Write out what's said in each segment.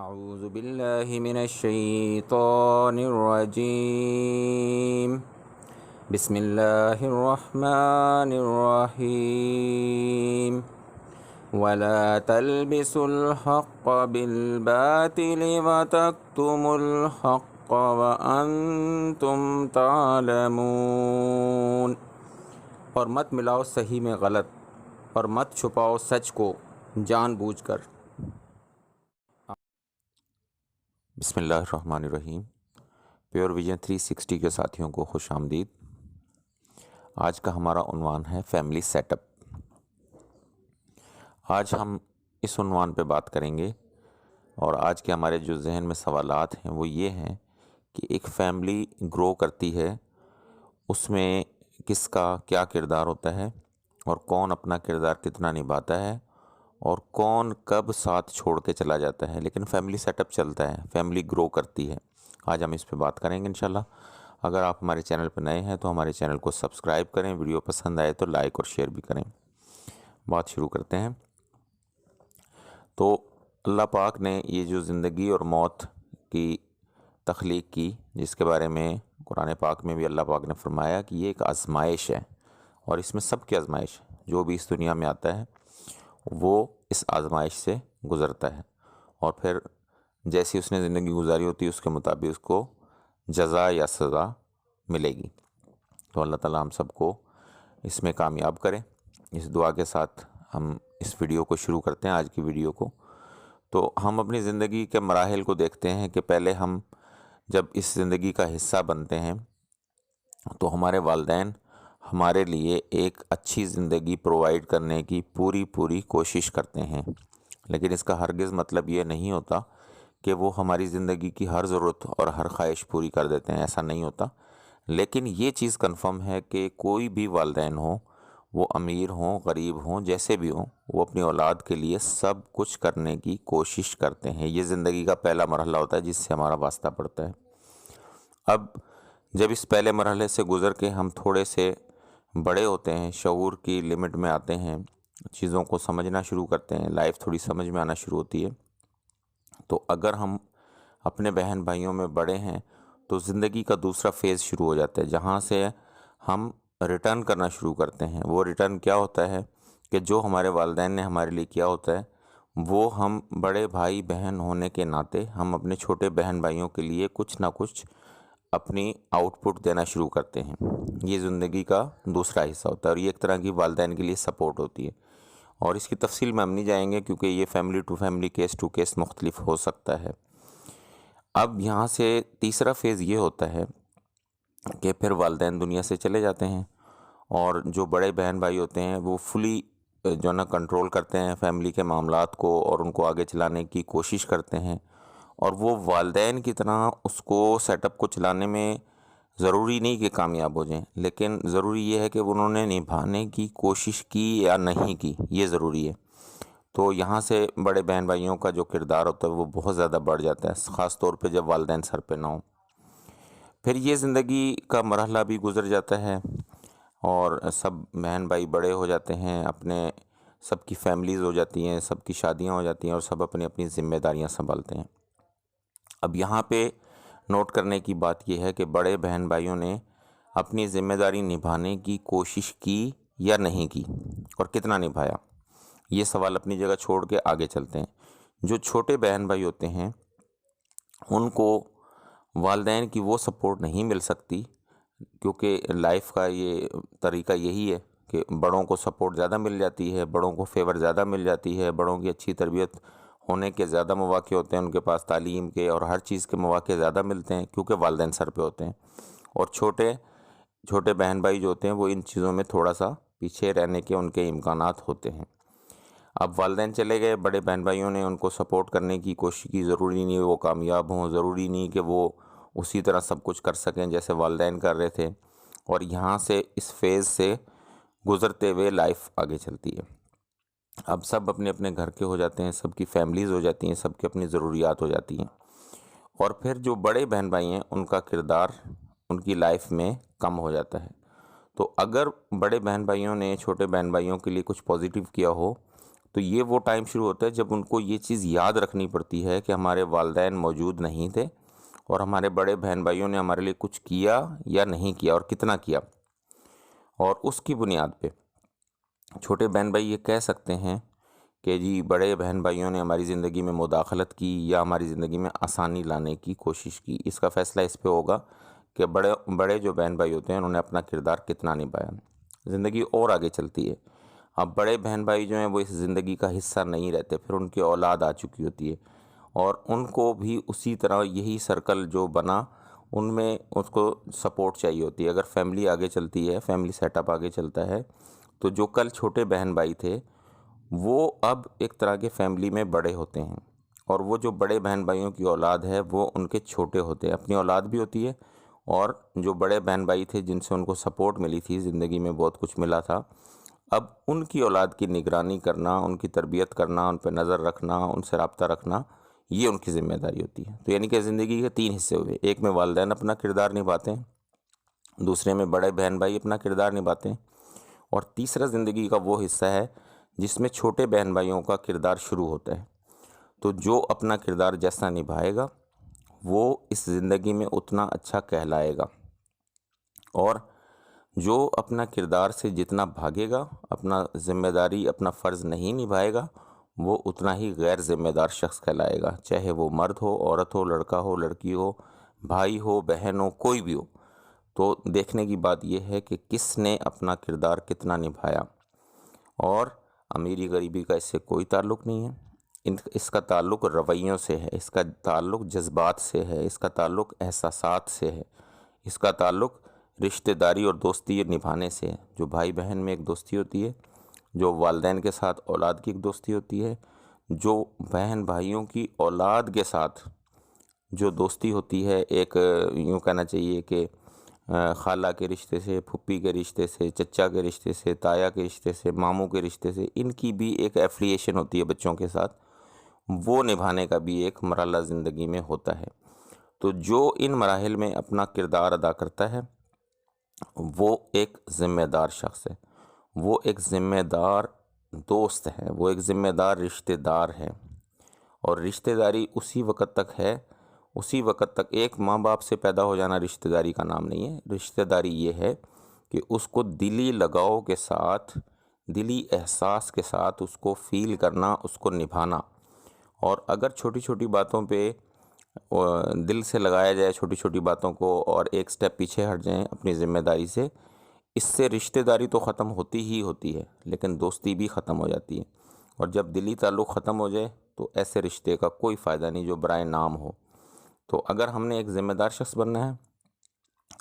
أعوذ بالله من الشيطان الرجيم بسم الله الرحمن الرحيم ولا تلبسوا الحق بالباطل وتكتموا الحق وأنتم تعلمون، اور مت ملاؤ صحیح میں غلط اور مت چھپاؤ سچ کو جان بوجھ کر۔ بسم اللہ الرحمن الرحیم۔ پیور ویژن 360 کے ساتھیوں کو خوش آمدید۔ آج کا ہمارا عنوان ہے فیملی سیٹ اپ۔ آج ہم اس عنوان پہ بات کریں گے، اور آج کے ہمارے جو ذہن میں سوالات ہیں وہ یہ ہیں کہ ایک فیملی گرو کرتی ہے، اس میں کس کا کیا کردار ہوتا ہے، اور کون اپنا کردار کتنا نبھاتا ہے، اور کون کب ساتھ چھوڑ کے چلا جاتا ہے، لیکن فیملی سیٹ اپ چلتا ہے، فیملی گرو کرتی ہے۔ آج ہم اس پہ بات کریں گے انشاءاللہ۔ اگر آپ ہمارے چینل پہ نئے ہیں تو ہمارے چینل کو سبسکرائب کریں، ویڈیو پسند آئے تو لائک اور شیئر بھی کریں۔ بات شروع کرتے ہیں۔ تو اللہ پاک نے یہ جو زندگی اور موت کی تخلیق کی، جس کے بارے میں قرآن پاک میں بھی اللہ پاک نے فرمایا کہ یہ ایک آزمائش ہے، اور اس میں سب کی آزمائش ہے، جو بھی اس دنیا میں آتا ہے وہ اس آزمائش سے گزرتا ہے، اور پھر جیسی اس نے زندگی گزاری ہوتی ہے اس کے مطابق اس کو جزا یا سزا ملے گی۔ تو اللہ تعالیٰ ہم سب کو اس میں کامیاب کرے۔ اس دعا کے ساتھ ہم اس ویڈیو کو شروع کرتے ہیں، آج کی ویڈیو کو۔ تو ہم اپنی زندگی کے مراحل کو دیکھتے ہیں کہ پہلے ہم جب اس زندگی کا حصہ بنتے ہیں تو ہمارے والدین ہمارے لیے ایک اچھی زندگی پرووائڈ کرنے کی پوری کوشش کرتے ہیں، لیکن اس کا ہرگز مطلب یہ نہیں ہوتا کہ وہ ہماری زندگی کی ہر ضرورت اور ہر خواہش پوری کر دیتے ہیں، ایسا نہیں ہوتا۔ لیکن یہ چیز کنفرم ہے کہ کوئی بھی والدین ہوں، وہ امیر ہوں غریب ہوں جیسے بھی ہوں، وہ اپنی اولاد کے لیے سب کچھ کرنے کی کوشش کرتے ہیں۔ یہ زندگی کا پہلا مرحلہ ہوتا ہے جس سے ہمارا واسطہ پڑتا ہے۔ اب جب اس پہلے مرحلے سے گزر کے ہم تھوڑے سے بڑے ہوتے ہیں، شعور کی لمٹ میں آتے ہیں، چیزوں کو سمجھنا شروع کرتے ہیں، لائف تھوڑی سمجھ میں آنا شروع ہوتی ہے، تو اگر ہم اپنے بہن بھائیوں میں بڑے ہیں تو زندگی کا دوسرا فیز شروع ہو جاتا ہے، جہاں سے ہم ریٹرن کرنا شروع کرتے ہیں۔ وہ ریٹرن کیا ہوتا ہے کہ جو ہمارے والدین نے ہمارے لیے کیا ہوتا ہے وہ ہم بڑے بھائی بہن ہونے کے ناطے ہم اپنے چھوٹے بہن بھائیوں کے لیے کچھ نہ کچھ اپنی آؤٹ پٹ دینا شروع کرتے ہیں۔ یہ زندگی کا دوسرا حصہ ہوتا ہے، اور یہ ایک طرح کی والدین کے لیے سپورٹ ہوتی ہے، اور اس کی تفصیل میں ہم نہیں جائیں گے کیونکہ یہ family to family, case to case مختلف ہو سکتا ہے۔ اب یہاں سے تیسرا فیز یہ ہوتا ہے کہ پھر والدین دنیا سے چلے جاتے ہیں، اور جو بڑے بہن بھائی ہوتے ہیں وہ فلی جو نا کنٹرول کرتے ہیں فیملی کے معاملات کو، اور ان کو آگے چلانے کی کوشش کرتے ہیں، اور وہ والدین کی طرح اس کو سیٹ اپ کو چلانے میں ضروری نہیں کہ کامیاب ہو جائیں، لیکن ضروری یہ ہے کہ انہوں نے نبھانے کی کوشش کی یا نہیں کی، یہ ضروری ہے۔ تو یہاں سے بڑے بہن بھائیوں کا جو کردار ہوتا ہے وہ بہت زیادہ بڑھ جاتا ہے، خاص طور پہ جب والدین سر پہ نہ ہوں۔ پھر یہ زندگی کا مرحلہ بھی گزر جاتا ہے، اور سب بہن بھائی بڑے ہو جاتے ہیں، اپنے سب کی فیملیز ہو جاتی ہیں، سب کی شادیاں ہو جاتی ہیں، اور سب اپنی اپنی ذمہ داریاں سنبھالتے ہیں۔ اب یہاں پہ نوٹ کرنے کی بات یہ ہے کہ بڑے بہن بھائیوں نے اپنی ذمہ داری نبھانے کی کوشش کی یا نہیں کی، اور کتنا نبھایا، یہ سوال اپنی جگہ چھوڑ کے آگے چلتے ہیں۔ جو چھوٹے بہن بھائی ہوتے ہیں ان کو والدین کی وہ سپورٹ نہیں مل سکتی، کیونکہ لائف کا یہ طریقہ یہی ہے کہ بڑوں کو سپورٹ زیادہ مل جاتی ہے، بڑوں کو فیور زیادہ مل جاتی ہے، بڑوں کی اچھی تربیت ہونے کے زیادہ مواقع ہوتے ہیں، ان کے پاس تعلیم کے اور ہر چیز کے مواقع زیادہ ملتے ہیں کیونکہ والدین سر پہ ہوتے ہیں، اور چھوٹے بہن بھائی جو ہوتے ہیں وہ ان چیزوں میں تھوڑا سا پیچھے رہنے کے ان کے امکانات ہوتے ہیں۔ اب والدین چلے گئے، بڑے بہن بھائیوں نے ان کو سپورٹ کرنے کی کوشش کی، ضروری نہیں وہ کامیاب ہوں، ضروری نہیں کہ وہ اسی طرح سب کچھ کر سکیں جیسے والدین کر رہے تھے، اور یہاں سے اس فیز سے گزرتے ہوئے لائف آگے چلتی ہے۔ اب سب اپنے اپنے گھر کے ہو جاتے ہیں، سب کی فیملیز ہو جاتی ہیں، سب کی اپنی ضروریات ہو جاتی ہیں، اور پھر جو بڑے بہن بھائی ہیں ان کا کردار ان کی لائف میں کم ہو جاتا ہے۔ تو اگر بڑے بہن بھائیوں نے چھوٹے بہن بھائیوں کے لیے کچھ پازیٹیو کیا ہو تو یہ وہ ٹائم شروع ہوتا ہے جب ان کو یہ چیز یاد رکھنی پڑتی ہے کہ ہمارے والدین موجود نہیں تھے اور ہمارے بڑے بہن بھائیوں نے ہمارے لیے کچھ کیا یا نہیں کیا اور کتنا کیا، اور اس کی بنیاد پہ چھوٹے بہن بھائی یہ کہہ سکتے ہیں کہ جی بڑے بہن بھائیوں نے ہماری زندگی میں مداخلت کی یا ہماری زندگی میں آسانی لانے کی کوشش کی۔ اس کا فیصلہ اس پہ ہوگا کہ بڑے جو بہن بھائی ہوتے ہیں انہوں نے اپنا کردار کتنا نبھایا۔ زندگی اور آگے چلتی ہے، اب بڑے بہن بھائی جو ہیں وہ اس زندگی کا حصہ نہیں رہتے، پھر ان کی اولاد آ چکی ہوتی ہے اور ان کو بھی اسی طرح یہی سرکل جو بنا ان میں اس کو سپورٹ چاہیے ہوتی ہے۔ اگر فیملی آگے چلتی ہے، فیملی سیٹ اپ آگے چلتا ہے، تو جو کل چھوٹے بہن بھائی تھے وہ اب ایک طرح کے فیملی میں بڑے ہوتے ہیں، اور وہ جو بڑے بہن بھائیوں کی اولاد ہے وہ ان کے چھوٹے ہوتے ہیں، اپنی اولاد بھی ہوتی ہے، اور جو بڑے بہن بھائی تھے جن سے ان کو سپورٹ ملی تھی، زندگی میں بہت کچھ ملا تھا، اب ان کی اولاد کی نگرانی کرنا، ان کی تربیت کرنا، ان پہ نظر رکھنا، ان سے رابطہ رکھنا، یہ ان کی ذمہ داری ہوتی ہے۔ تو یعنی کہ زندگی کے 3 حصے ہوئے، ایک میں والدین اپنا کردار نبھاتے ہیں، دوسرے میں بڑے بہن بھائی اپنا کردار نبھاتے ہیں، اور تیسرا زندگی کا وہ حصہ ہے جس میں چھوٹے بہن بھائیوں کا کردار شروع ہوتا ہے۔ تو جو اپنا کردار جیسا نبھائے گا وہ اس زندگی میں اتنا اچھا کہلائے گا، اور جو اپنا کردار سے جتنا بھاگے گا، اپنا ذمہ داری، اپنا فرض نہیں نبھائے گا، وہ اتنا ہی غیر ذمہ دار شخص کہلائے گا، چاہے وہ مرد ہو، عورت ہو، لڑکا ہو، لڑکی ہو، بھائی ہو، بہن ہو، کوئی بھی ہو۔ تو دیکھنے کی بات یہ ہے کہ کس نے اپنا کردار کتنا نبھایا، اور امیری غریبی کا اس سے کوئی تعلق نہیں ہے، اس کا تعلق رویوں سے ہے، اس کا تعلق جذبات سے ہے، اس کا تعلق احساسات سے ہے، اس کا تعلق رشتہ داری اور دوستی نبھانے سے ہے۔ جو بھائی بہن میں ایک دوستی ہوتی ہے، جو والدین کے ساتھ اولاد کی ایک دوستی ہوتی ہے، جو بہن بھائیوں کی اولاد کے ساتھ جو دوستی ہوتی ہے، ایک یوں کہنا چاہیے کہ خالہ کے رشتے سے، پھپھی کے رشتے سے، چچا کے رشتے سے، تایا کے رشتے سے، ماموں کے رشتے سے، ان کی بھی ایک ایفلیشن ہوتی ہے بچوں کے ساتھ، وہ نبھانے کا بھی ایک مرحلہ زندگی میں ہوتا ہے۔ تو جو ان مراحل میں اپنا کردار ادا کرتا ہے وہ ایک ذمہ دار شخص ہے، وہ ایک ذمہ دار دوست ہے، وہ ایک ذمہ دار رشتہ دار ہے، اور رشتہ داری اسی وقت تک ہے، اسی وقت تک ایک ماں باپ سے پیدا ہو جانا رشتہ داری کا نام نہیں ہے۔ رشتہ داری یہ ہے کہ اس کو دلی لگاؤ کے ساتھ، دلی احساس کے ساتھ اس کو فیل کرنا، اس کو نبھانا، اور اگر چھوٹی چھوٹی باتوں پہ دل سے لگایا جائے چھوٹی چھوٹی باتوں کو، اور ایک سٹیپ پیچھے ہٹ جائیں اپنی ذمہ داری سے، اس سے رشتہ داری تو ختم ہوتی ہی ہوتی ہے لیکن دوستی بھی ختم ہو جاتی ہے، اور جب دلی تعلق ختم ہو جائے تو ایسے رشتے کا کوئی فائدہ نہیں جو برائے نام ہو۔ تو اگر ہم نے ایک ذمہ دار شخص بننا ہے،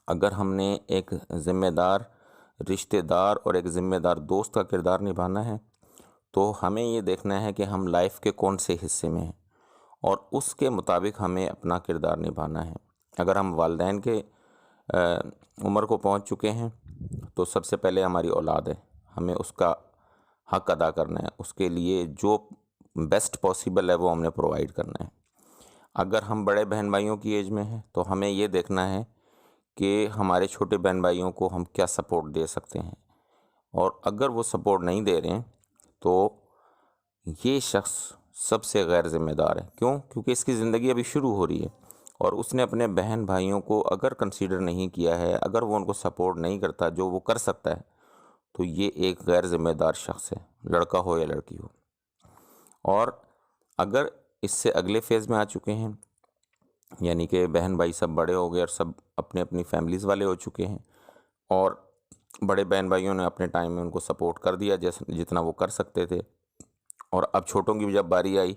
اگر ہم نے ایک ذمہ دار رشتہ دار اور ایک ذمہ دار دوست کا کردار نبھانا ہے، تو ہمیں یہ دیکھنا ہے کہ ہم لائف کے کون سے حصے میں ہیں، اور اس کے مطابق ہمیں اپنا کردار نبھانا ہے۔ اگر ہم والدین کے عمر کو پہنچ چکے ہیں تو سب سے پہلے ہماری اولاد ہے، ہمیں اس کا حق ادا کرنا ہے، اس کے لیے جو بیسٹ پاسیبل ہے وہ ہم نے پرووائڈ کرنا ہے۔ اگر ہم بڑے بہن بھائیوں کی ایج میں ہیں تو ہمیں یہ دیکھنا ہے کہ ہمارے چھوٹے بہن بھائیوں کو ہم کیا سپورٹ دے سکتے ہیں، اور اگر وہ سپورٹ نہیں دے رہے ہیں تو یہ شخص سب سے غیر ذمہ دار ہے۔ کیوں؟ کیونکہ اس کی زندگی ابھی شروع ہو رہی ہے، اور اس نے اپنے بہن بھائیوں کو اگر کنسیڈر نہیں کیا ہے، اگر وہ ان کو سپورٹ نہیں کرتا جو وہ کر سکتا ہے، تو یہ ایک غیر ذمہ دار شخص ہے، لڑکا ہو یا لڑکی ہو۔ اور اگر اس سے اگلے فیز میں آ چکے ہیں، یعنی کہ بہن بھائی سب بڑے ہو گئے اور سب اپنے اپنی فیملیز والے ہو چکے ہیں، اور بڑے بہن بھائیوں نے اپنے ٹائم میں ان کو سپورٹ کر دیا جتنا وہ کر سکتے تھے، اور اب چھوٹوں کی بھی جب باری آئی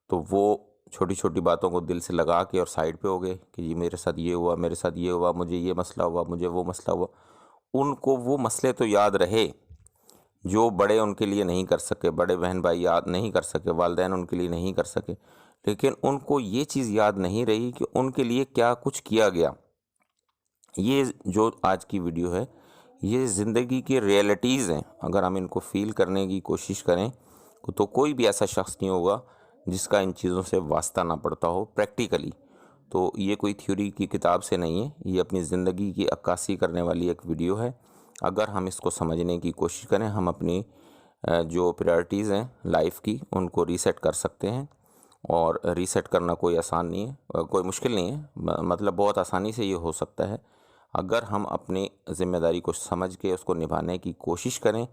تو وہ چھوٹی چھوٹی باتوں کو دل سے لگا کے اور سائڈ پہ ہو گئے کہ جی میرے ساتھ یہ ہوا، میرے ساتھ یہ ہوا، مجھے یہ مسئلہ ہوا، مجھے وہ مسئلہ ہوا۔ ان کو وہ مسئلے تو یاد رہے جو بڑے ان کے لیے نہیں کر سکے، بڑے بہن بھائی یاد نہیں کر سکے، والدین ان کے لیے نہیں کر سکے، لیکن ان کو یہ چیز یاد نہیں رہی کہ ان کے لیے کیا کچھ کیا گیا۔ یہ جو آج کی ویڈیو ہے یہ زندگی کی ریئلٹیز ہیں، اگر ہم ان کو فیل کرنے کی کوشش کریں تو کوئی بھی ایسا شخص نہیں ہوگا جس کا ان چیزوں سے واسطہ نہ پڑتا ہو پریکٹیکلی۔ تو یہ کوئی تھیوری کی کتاب سے نہیں ہے، یہ اپنی زندگی کی عکاسی کرنے والی ایک ویڈیو ہے۔ اگر ہم اس کو سمجھنے کی کوشش کریں، ہم اپنی جو پریارٹیز ہیں لائف کی ان کو ریسیٹ کر سکتے ہیں. اور ریسیٹ کرنا کوئی آسان نہیں ہے، کوئی مشکل نہیں ہے، مطلب بہت آسانی سے یہ ہو سکتا ہے اگر ہم اپنی ذمہ داری کو سمجھ کے اس کو نبھانے کی کوشش کریں.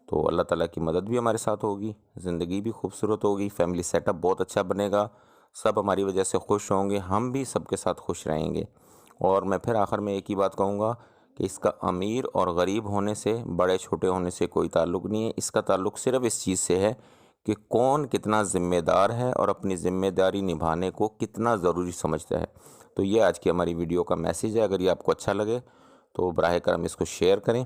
تو اللہ تعالیٰ کی مدد بھی ہمارے ساتھ ہوگی، زندگی بھی خوبصورت ہوگی، فیملی سیٹ اپ بہت اچھا بنے گا، سب ہماری وجہ سے خوش ہوں گے، ہم بھی سب کے ساتھ خوش رہیں گے. اور میں پھر آخر میں ایک ہی بات کہوں گا کہ اس کا امیر اور غریب ہونے سے، بڑے چھوٹے ہونے سے کوئی تعلق نہیں ہے. اس کا تعلق صرف اس چیز سے ہے کہ کون کتنا ذمہ دار ہے اور اپنی ذمہ داری نبھانے کو کتنا ضروری سمجھتا ہے. تو یہ آج کی ہماری ویڈیو کا میسیج ہے. اگر یہ آپ کو اچھا لگے تو براہ کرم اس کو شیئر کریں،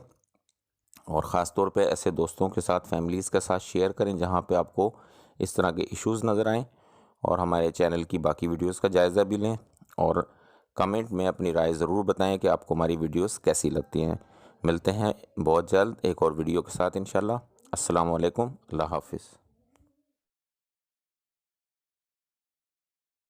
اور خاص طور پہ ایسے دوستوں کے ساتھ، فیملیز کے ساتھ شیئر کریں جہاں پہ آپ کو اس طرح کے ایشوز نظر آئیں. اور ہمارے چینل کی باقی ویڈیوز کا جائزہ بھی لیں، اور کمنٹ میں اپنی رائے ضرور بتائیں کہ آپ کو ہماری ویڈیوز کیسی لگتی ہیں. ملتے ہیں بہت جلد ایک اور ویڈیو کے ساتھ انشاءاللہ. السلام علیکم، اللہ حافظ.